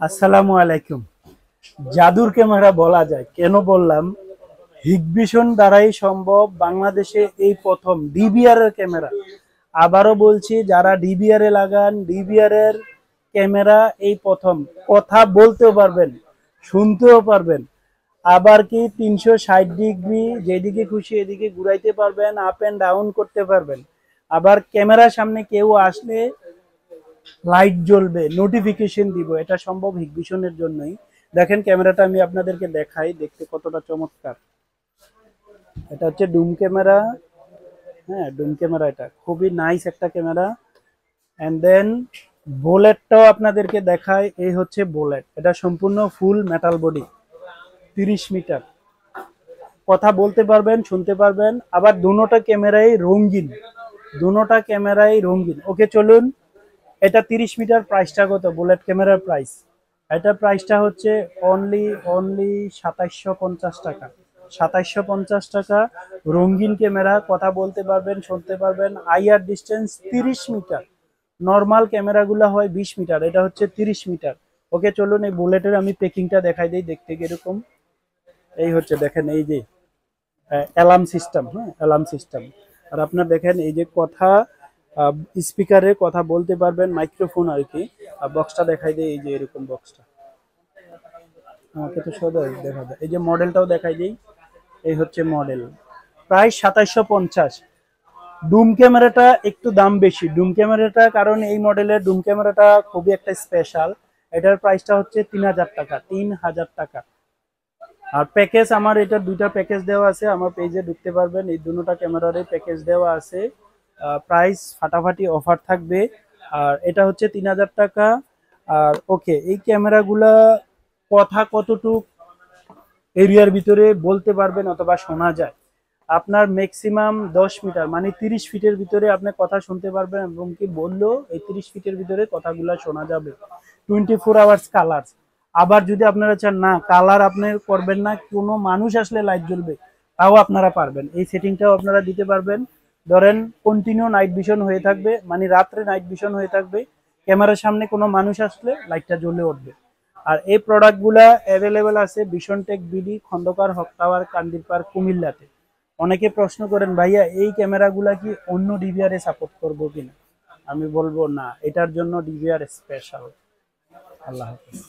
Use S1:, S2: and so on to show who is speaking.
S1: আসসালামু আলাইকুম। জাদুর ক্যামেরা বলা যায়, কেন বললাম? হিগভিশন দ্বারাই সম্ভব বাংলাদেশে এই প্রথম ডিবিআর এর ক্যামেরা। আবারও বলছি, যারা ডিবিআর এ লাগান, ডিবিআর এর ক্যামেরা এই প্রথম। কথা বলতেও পারবেন, শুনতেও পারবেন, আবার কি 360 ডিগ্রি যেদিকে খুশি এদিকে ঘুরাইতে পারবেন, আপ এন্ড ডাউন করতে পারবেন। আবার ক্যামেরার সামনে কেউ আসলে লাইট জ্বলবে, নোটিফিকেশন দিব, এটা সম্ভব হিগভিশনের জন্যই। দেখেন ক্যামেরাটা আমি আপনাদেরকে দেখাই, দেখতে কতটা চমৎকার। এটা হচ্ছে ডুম ক্যামেরা। হ্যাঁ, ডুম ক্যামেরা, এটা খুবই নাইস একটা ক্যামেরা। এন্ড দেন বুলেটটাও আপনাদেরকে দেখাই। এই হচ্ছে বুলেট, এটা সম্পূর্ণ ফুল মেটাল বডি, 30 মিটার। কথা বলতে পারবেন, শুনতে পারবেন। আবার দুটোটা ক্যামেরাই রঙিন, দুটোটা ক্যামেরাই রঙিন। ওকে, চলুন। এটা 30 মিটার। প্রাইসটা কত? বুলেট ক্যামেরার প্রাইস, এটা প্রাইসটা হচ্ছে অনলি 2750 টাকা। 2750 টাকা। রঙিন ক্যামেরা, কথা বলতে পারবেন, শুনতে পারবেন। IR distance 30 meter. নর্মাল ক্যামেরাগুলো হয় 20 মিটার, এটা হচ্ছে 30 মিটার। ওকে, চলুন এই বুলেটের আমি পেকিংটা দেখাই দিই, দেখতে কিরকম। এই হচ্ছে, দেখেন, এই যে অ্যালার্ম সিস্টেম। হ্যাঁ, অ্যালার্ম সিস্টেম। আর আপনার দেখেন এই যে কথা, স্পিকারে কথা বলতে পারবেন, মাইক্রোফোন আর কি। বক্সটা দেখাই দেয়, এই যে এরকম বক্সটা আমাকে তো সবাই দেখা যায়। এই যে মডেলটাও দেখাই দিই, এই হচ্ছে মডেল। প্রায় 2750। ডুম ক্যামেরাটা একটু দাম বেশি, ডুম ক্যামেরাটা, কারণ এই মডেলের ডুম ক্যামেরাটা খুবই একটা স্পেশাল। এটার প্রাইসটা হচ্ছে 3000 টাকা, 3000 টাকা। আর প্যাকেজ আমার এটা দুইটা প্যাকেজ দেওয়া আছে, আমার পেজে ঢুকতে পারবেন। এই দুটোটা ক্যামেরারই প্যাকেজ দেওয়া আছে। প্রাইস ফাটাফাটি অফার থাকবে। আর এটা হচ্ছে 3000 টাকা। আর ওকে, এই ক্যামেরাগুলা কথা কতটুক এরিয়ার ভিতরে বলতে পারবেন অথবা শোনা যায়? আপনার ম্যাক্সিমাম 10 মিটার, মানে 30 ফিটের ভিতরে আপনি কথা শুনতে পারবেন, এবং কি বললেও এই 30 ফিটের ভিতরে কথাগুলো শোনা যাবে। 24 আওয়ার্স কালার। আবার যদি আপনারা চান না কালার আপনি করবেন না, কোনো মানুষ আসলে লাইট জ্বলবে, তাও আপনারা পারবেন। এই সেটিংটাও আপনারা দিতে পারবেন। ধরেন কন্টিনিউ নাইট ভিশন হয়ে থাকবে, মানে রাত্রে নাইট ভিশন হয়ে থাকবে, ক্যামেরার সামনে কোনো মানুষ আসলে লাইটটা জ্বলে উঠবে। আর এই প্রোডাক্টগুলা অ্যাভেলেবেল আছে ভিশন টেক বিডি, খন্দকার হক টাওয়ার, কান্দির পার্ক, কুমিল্লাতে। অনেকে প্রশ্ন করেন, ভাইয়া এই ক্যামেরাগুলা কি অন্য ডিভিআর এ সাপোর্ট করবো কিনা? আমি বলবো না, এটার জন্য ডিভিআর স্পেশাল। আল্লাহ হাফেজ।